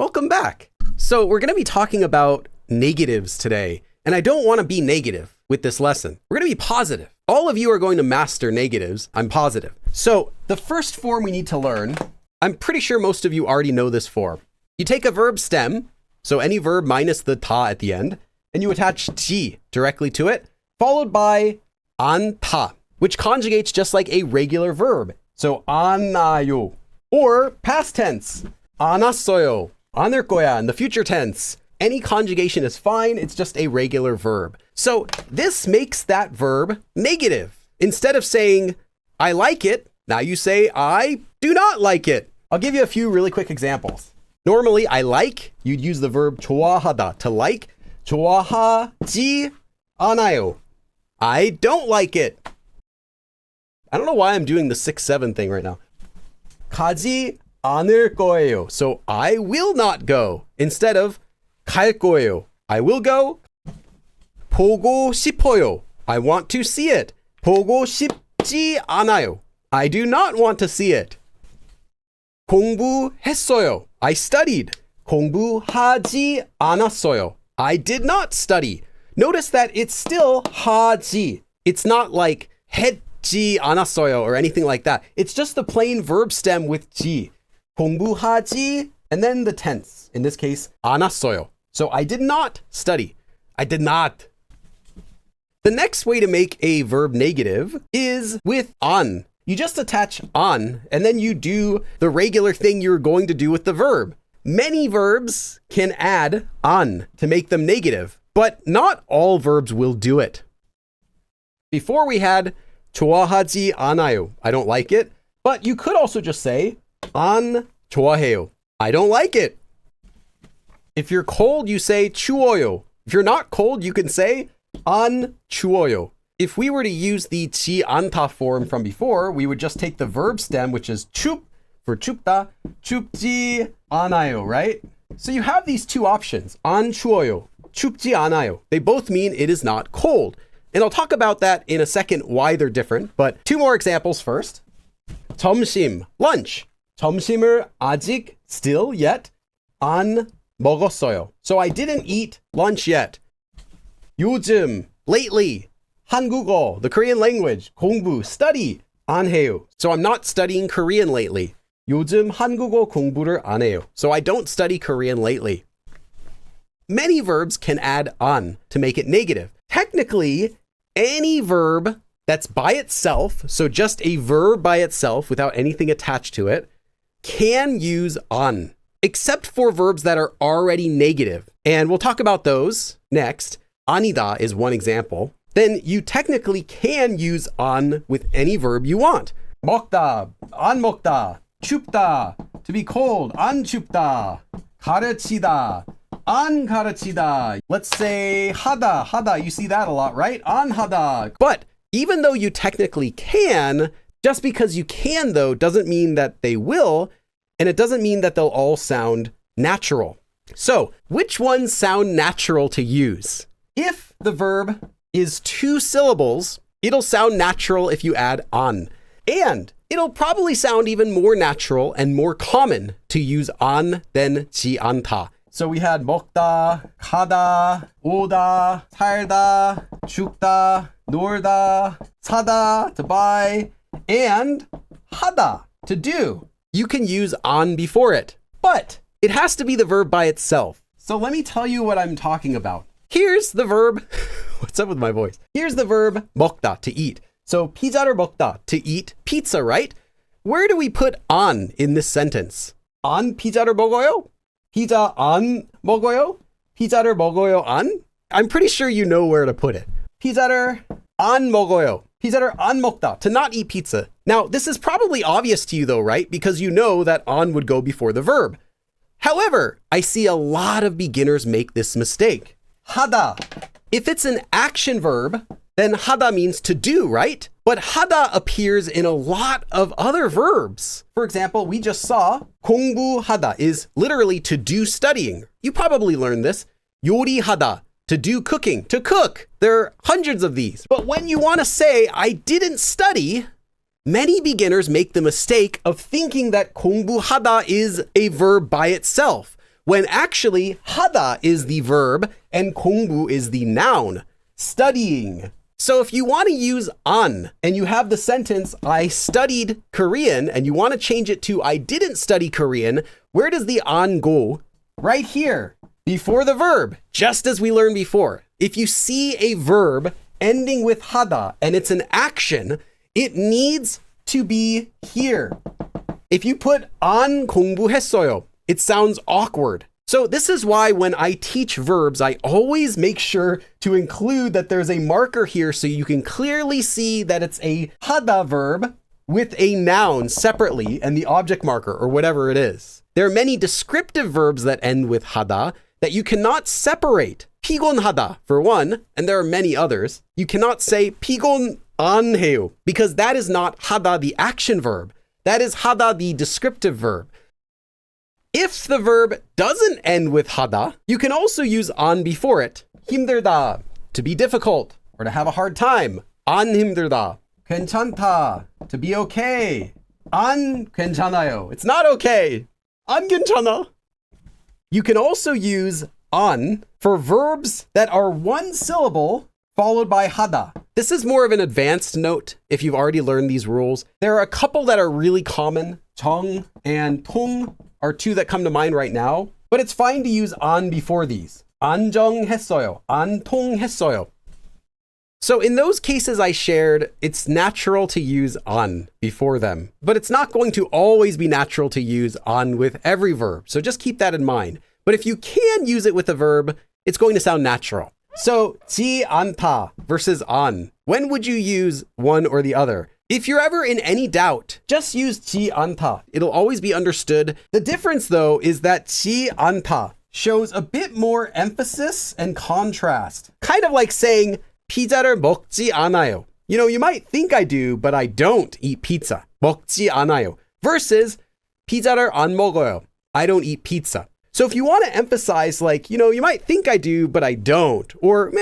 Welcome back. So we're going to be talking about negatives today, and I don't want to be negative with this lesson. We're going to be positive. All of you are going to master negatives. I'm positive. So the first form we need to learn, I'm pretty sure most of you already know this form. You take a verb stem, so any verb minus the ta at the end, and you attach ji directly to it, followed by an ta, which conjugates just like a regular verb. So 안아요, or past tense, 안 왔어요, 안 올 거야 in the future tense. Any conjugation is fine, it's just a regular verb. So this makes that verb negative. Instead of saying, I like it, now you say, I do not like it. I'll give you a few really quick examples. Normally, I like, you'd use the verb 좋아하다, to like. 좋아하지 않아요. I don't like it. I don't know why I'm doing the 6-7 thing right now. 가지 않을 거예요. So I will not go. Instead of 갈 거예요. I will go. 보고 싶어요. I want to see it. 보고 싶지 않아요. I do not want to see it. 공부했어요. I studied. 공부하지 않았어요. I did not study. Notice that it's still 하지. It's not like 했지 않았어요 or anything like that. It's just the plain verb stem with 지. 공부하지 and then the tense. In this case, 않았어요. So I did not study. I did not. The next way to make a verb negative is with an. You just attach an and then you do the regular thing you're going to do with the verb. Many verbs can add an to make them negative, but not all verbs will do it. Before we had 좋아하지 않아요. I don't like it. But you could also just say 안 좋아해요. I don't like it. If you're cold, you say 추워요. If you're not cold, you can say 안 추워요. If we were to use the 지 않다 form from before, we would just take the verb stem, which is 춥 for 춥다, 춥지 않아요, right? So you have these two options, 안 추워요, 춥지 않아요. They both mean it is not cold. And I'll talk about that in a second, why they're different. But two more examples first. 점심, lunch. 점심을 아직, still, yet, 안 먹었어요. So I didn't eat lunch yet. 요즘, lately. 한국어, the Korean language. 공부, study. 안 해요. So I'm not studying Korean lately. 요즘 한국어 공부를 안 해요. So I don't study Korean lately. Many verbs can add an to make it negative. Technically, any verb that's by itself, so just a verb by itself without anything attached to it, can use an, except for verbs that are already negative. And we'll talk about those next. 아니다 is one example. Then you technically can use an with any verb you want. 먹다, 안 먹다, 춥다, to be cold, 안 춥다, 가르치다, 안 가르치다. Let's say hada, you see that a lot, right? 안 hada. But even though you technically can, just because you can though, doesn't mean that they will, and it doesn't mean that they'll all sound natural. So, which ones sound natural to use? If the verb is 2 syllables, it'll sound natural if you add an. And it'll probably sound even more natural and more common to use an than 지 않다. So we had 먹다, 가다, 오다, 살다, 죽다, 놀다, 사다, to buy, and hada, to do. You can use an before it, but it has to be the verb by itself. So let me tell you what I'm talking about. Here's the verb. What's up with my voice? Here's the verb 먹다, to eat. So 피자를 먹다, to eat pizza, right? Where do we put an in this sentence? 안 피자를 먹어요? 피자 안 먹어요? 피자를 먹어요 안? I'm pretty sure you know where to put it. 피자를 안 먹어요. 피자를 안 먹다, to not eat pizza. Now, this is probably obvious to you though, right? Because you know that an would go before the verb. However, I see a lot of beginners make this mistake. hada. If it's an action verb, then hada means to do, right? But hada appears in a lot of other verbs. For example, we just saw 공부하다 is literally to do studying. You probably learned this. 요리하다, to do cooking, to cook. There are hundreds of these. But when you want to say, I didn't study, many beginners make the mistake of thinking that 공부하다 is a verb by itself, when actually hada is the verb and 공부 is the noun, studying. So if you want to use an and you have the sentence, I studied Korean, and you want to change it to I didn't study Korean, where does the an go? Right here, before the verb, just as we learned before. If you see a verb ending with hada and it's an action, it needs to be here. If you put 안 공부했어요, it sounds awkward. So this is why when I teach verbs, I always make sure to include that there's a marker here so you can clearly see that it's a hada verb with a noun separately and the object marker or whatever it is. There are many descriptive verbs that end with hada that you cannot separate. 피곤하다 for one, and there are many others. You cannot say 피곤 안 해요 because that is not hada the action verb. That is hada the descriptive verb. If the verb doesn't end with hada, you can also use an before it. 힘들다, to be difficult or to have a hard time. 안 힘들다. 괜찮다, to be okay. 안 괜찮아요, it's not okay. 안 괜찮아. You can also use an for verbs that are one syllable followed by hada. This is more of an advanced note if you've already learned these rules. There are a couple that are really common. 정 and 통 are two that come to mind right now, but it's fine to use an before these. 안정했어요, 안통했어요. So in those cases I shared, it's natural to use an before them, but it's not going to always be natural to use an with every verb. So just keep that in mind. But if you can use it with a verb, it's going to sound natural. So 지 않다 versus an. When would you use one or the other? If you're ever in any doubt, just use 지 않다. It'll always be understood. The difference though is that 지 않다 shows a bit more emphasis and contrast. Kind of like saying 피자를 먹지 않아요. You know, you might think I do, but I don't eat pizza. 먹지 않아요. Versus 피자를 안 먹어요. I don't eat pizza. So if you want to emphasize like, you know, you might think I do, but I don't. Or,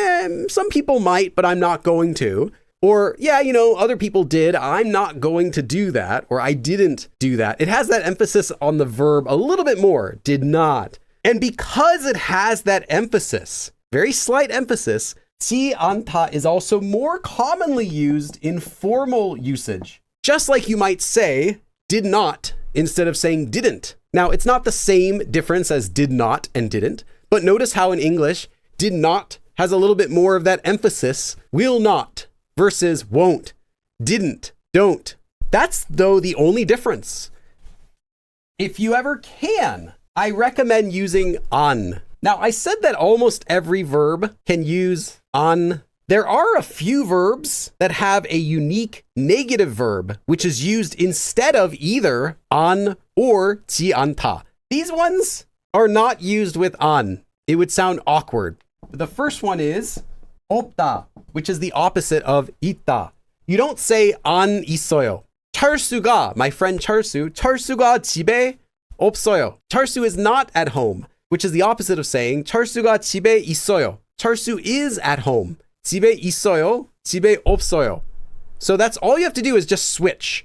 some people might, but I'm not going to. Or, yeah, you know, other people did. I'm not going to do that. Or I didn't do that. It has that emphasis on the verb a little bit more. Did not. And because it has that emphasis, very slight emphasis, 지 않다 is also more commonly used in formal usage. Just like you might say did not instead of saying didn't. Now, it's not the same difference as did not and didn't, but notice how in English, did not has a little bit more of that emphasis, will not versus won't, didn't, don't. That's, though, the only difference. If you ever can, I recommend using an. Now, I said that almost every verb can use an. There are a few verbs that have a unique negative verb, which is used instead of either an or 지 않다. These ones are not used with an. It would sound awkward. The first one is 없다, which is the opposite of 있다. You don't say 안 있어요. 철수가, my friend 철수, 철수가 집에 없어요. 철수 is not at home, which is the opposite of saying 철수가 집에 있어요. 철수 is at home. 집에 있어요, 집에 없어요. So that's all you have to do is just switch.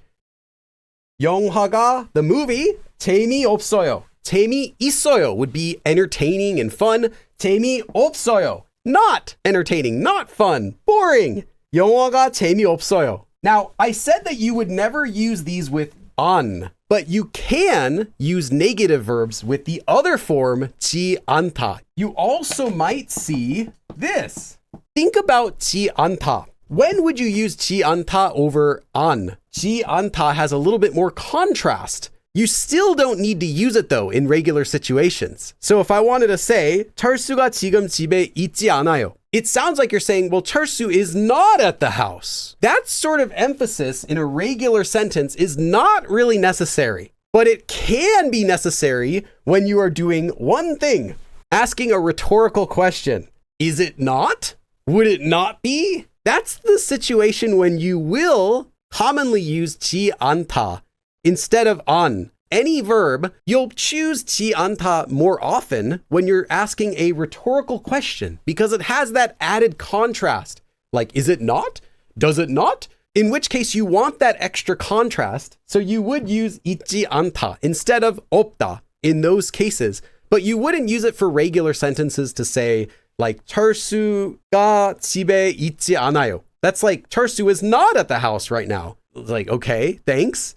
영화가, the movie, 재미없어요. 재미있어요 would be entertaining and fun. 재미없어요, not entertaining, not fun, boring. 영화가 재미없어요. Now, I said that you would never use these with an, but you can use negative verbs with the other form, 지 않다. You also might see this. Think about 지 않다. When would you use 지 않다 over an? 지 않다 has a little bit more contrast. You still don't need to use it though in regular situations. So if I wanted to say 철수가 지금 집에 있지 않아요, it sounds like you're saying, well, 철수 is not at the house. That sort of emphasis in a regular sentence is not really necessary, but it can be necessary when you are doing one thing, asking a rhetorical question. Is it not? Would it not be? That's the situation when you will commonly use 지 않다 instead of an. Any verb, you'll choose 지 않다 more often when you're asking a rhetorical question because it has that added contrast. Like, is it not? Does it not? In which case you want that extra contrast, so you would use 있지 않다 instead of 없다 in those cases. but you wouldn't use it for regular sentences to say like 철수가 집에 있지 않아요. That's like 철수 is not at the house right now. Like, okay, thanks.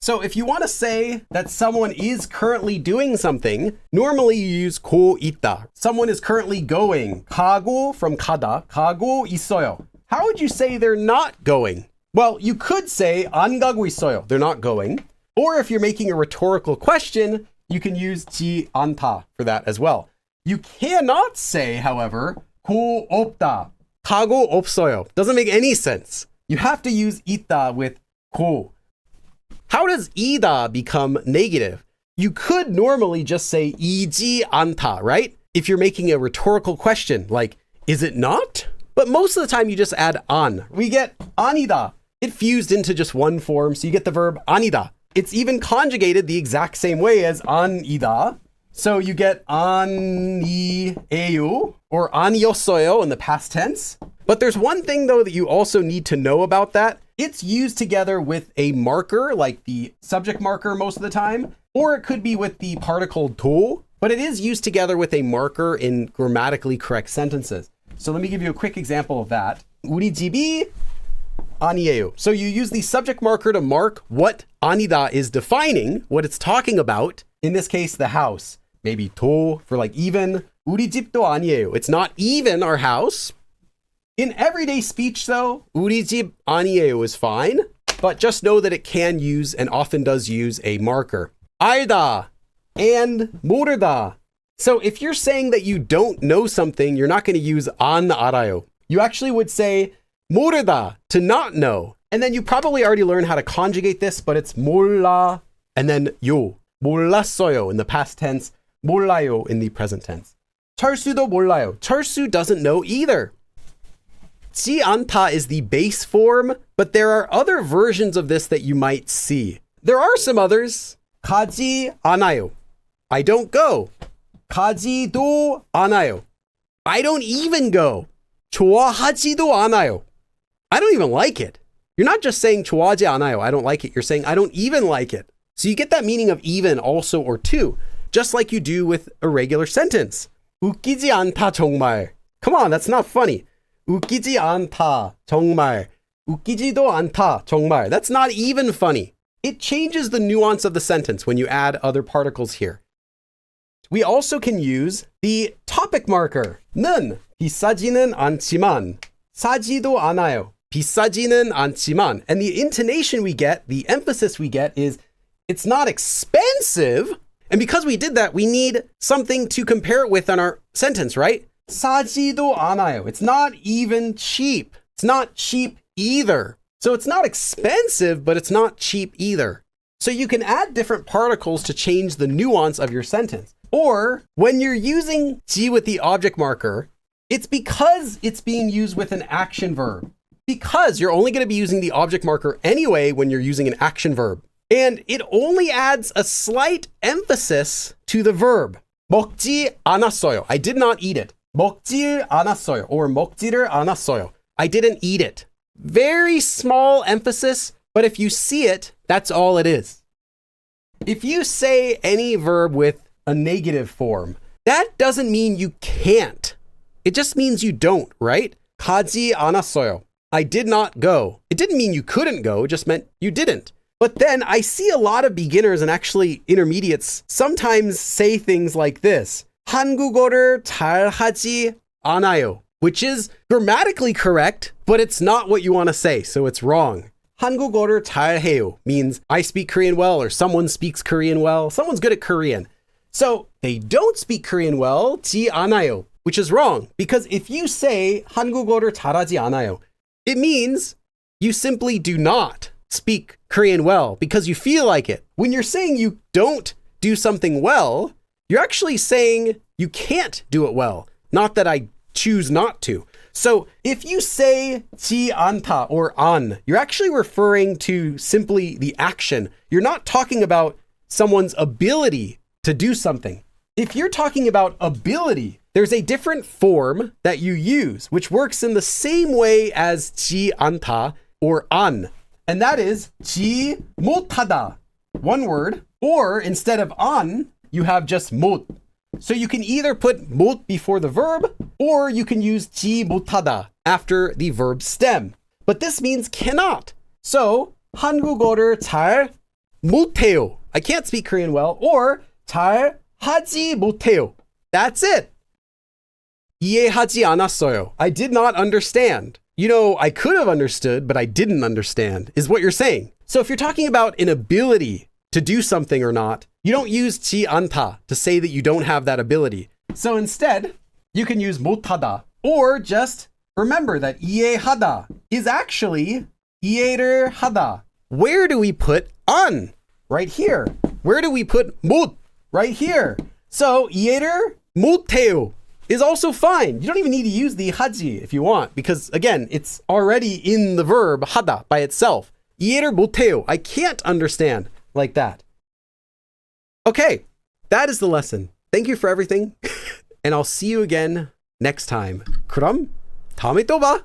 So if you want to say that someone is currently doing something, normally you use 고 있다. Someone is currently going. 가고 from 가다. 가고 있어요. How would you say they're not going? Well, you could say 안 가고 있어요. They're not going. Or if you're making a rhetorical question, you can use 지 않다 for that as well. You cannot say, however, 고 없다. 가고 없어요. Doesn't make any sense. You have to use 있다 with 고. How does 이다 become negative? You could normally just say 이지 않다, right? If you're making a rhetorical question, like, is it not? But most of the time you just add 안. We get 아니다. It fused into just one form, so you get the verb 아니다. It's even conjugated the exact same way as 아니다. So you get 아니에요 or 아니었어요 in the past tense. But there's one thing though that you also need to know about that. It's used together with a marker, like the subject marker most of the time, or it could be with the particle 도, but it is used together with a marker in grammatically correct sentences. So let me give you a quick example of that. 우리 집이 아니에요. So you use the subject marker to mark what 아니다 is defining, what it's talking about. In this case, the house. Maybe 도 for like even. 우리 집도 아니에요. It's not even our house. In everyday speech though, 우리 집 아니에요 is fine, but just know that it can use and often does use a marker. 알다 and 모르다. So if you're saying that you don't know something, you're not going to use 안 알아요. You actually would say 모르다, to not know. And then you probably already learned how to conjugate this, but it's 몰라 and then 요. 몰랐어요 in the past tense, 몰라요 in the present tense. 철수도 몰라요. 철수 doesn't know either. 지 않다 is the base form, but there are other versions of this that you might see. There are some others. 가지 않아요. I don't go. 가지도 않아요. I don't even go. 좋아하지도 않아요. I don't even like it. You're not just saying 좋아하지 않아요, I don't like it. You're saying I don't even like it. So you get that meaning of even also or too, just like you do with a regular sentence. 웃기지 않다 정말. Come on, that's not funny. 웃기지 않다 정말. 웃기지도 않다 정말. That's not even funny. It changes the nuance of the sentence when you add other particles here. We also can use the topic marker. 는 비싸지는 않지만 싸지도 않아요. 비싸지는 않지만. And the intonation we get, the emphasis we get is it's not expensive. And because we did that, we need something to compare it with in our sentence, right? 싸지도 않아요. It's not even cheap. It's not cheap either. So it's not expensive, but it's not cheap either. So you can add different particles to change the nuance of your sentence. Or when you're using 지 with the object marker, it's because it's being used with an action verb. Because you're only going to be using the object marker anyway when you're using an action verb. And it only adds a slight emphasis to the verb. 먹지 않았어요. I did not eat it. 먹지 않았어요. Or 먹지를 않았어요. I didn't eat it. Very small emphasis, but if you see it, that's all it is. If you say any verb with a negative form, that doesn't mean you can't. It just means you don't, right? 가지 않았어요. I did not go. It didn't mean you couldn't go, it just meant you didn't. But then I see a lot of beginners and actually intermediates sometimes say things like this. 한국어를 잘하지 않아요. Which is grammatically correct, but it's not what you want to say, so it's wrong. 한국어를 잘해요 means I speak Korean well or someone speaks Korean well. Someone's good at Korean. So they don't speak Korean well, 지 않아요, which is wrong. Because if you say 한국어를 잘하지 않아요, it means you simply do not speak Korean well because you feel like it. When you're saying you don't do something well, you're actually saying you can't do it well. Not that I choose not to. So if you say 지 않다 or 안, you're actually referring to simply the action. You're not talking about someone's ability to do something. If you're talking about ability, there's a different form that you use, which works in the same way as 지 않다 or 안. And that is 지 못하다. One word. Or instead of 안, you have just 못. So you can either put 못 before the verb, or you can use 지 못하다 after the verb stem. But this means cannot. So 한국어를 잘 못해요. I can't speak Korean well. Or 잘 하지 못해요. That's it. 이해하지 않았어요. I did not understand. You know, I could have understood, but I didn't understand, is what you're saying. So if you're talking about an ability to do something or not, you don't use 지 않다 to say that you don't have that ability. So instead, you can use 못하다, or just remember that 이해하다 is actually 이해를 하다. Where do we put 안? Right here. Where do we put 못? Right here. So 이해를 못해요 is also fine. You don't even need to use the 하지 if you want, because again, it's already in the verb hada by itself. 이해를 못해요. I can't understand, like that. Okay, that is the lesson. Thank you for everything, and I'll see you again next time. 그럼 다음에 또 봐.